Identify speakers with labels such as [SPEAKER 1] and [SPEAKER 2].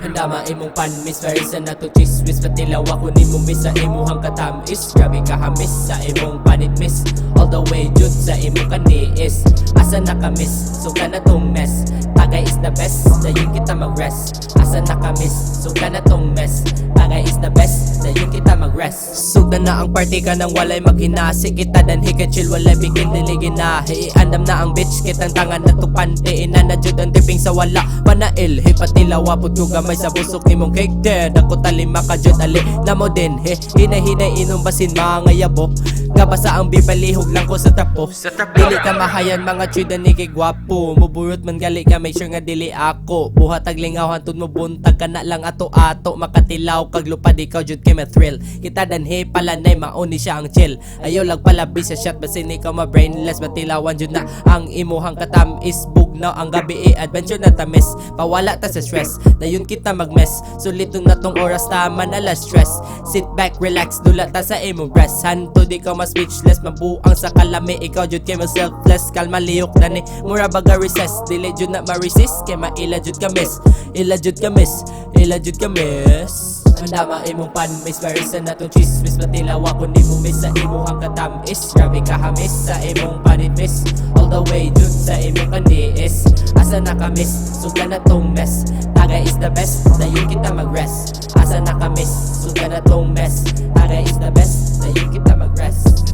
[SPEAKER 1] Handama imong panmis, Farisa na to chismis. Patilawa ko ni mo miss sa imuhang katamis. Grabe ka hamis sa imong panit miss. All the way jud sa imong kaniis. Asa na kamiss, suka na tong mess. Tagay is the best, dayon kita mag-rest. Asa na kamiss, suka na tong mess. Tagay is the best, dayon kita mag-rest. Sugda na ang party ka nang walay maghinasi. Kita danhi ka chill, walay bikin dili ginahi. Iandam na ang bitch, kitang tangan na tupante. Ina na jud ang tipping sa wala panail. Hey patilawa pud ko gamay sa busok ni mong cake dead. Ako talima ka jud ali na mo din. He hinay-hinay inom basin mga yabo. Gabasa ang bipalihog lang ko sa tapo. Dili ka mahayan mga chuda ni kay gwapo. Muburot man gali ka, make sure nga dili ako. Buhat aglingaw hantod mo buntag ka na lang ato-ato. Makatilaw kag lupad ikaw jud kay ma-thrill. Kita danhe pala nay mauni siya ang chill. Ayaw lang palabi sa shot basin ikaw ma-brainless. Matilawan jud na ang imuhang katamis. Bugnaw ang gabi adventure na tamis. Pawala ta sa stress, dayon kita mag-mess. Sulit na tong oras tama na la stress. Sit back, relax, dula ta sa imong breast. Hantod ikaw speechless, mabuang sa kalami. Ikaw jud kay selfless, kalma liyok na ni mura baga recess. Dili jud na ma-resist, kay maila jud ka miss. Ila jud ka miss, ila jud ka miss. Handama imong panmis, Farisa na tong chismis. Patilawa ko ni mo miss sa imuhang katamis. Grabe ka hamis sa imong panit miss. All the way jud sa imong kaniis. Asa na kamiss, suga na tong mess. Tagay is the best, dayon kita mag-rest. Asa na kamiss, suga na tong mess. Tagay is the best, dayon kita mag-rest.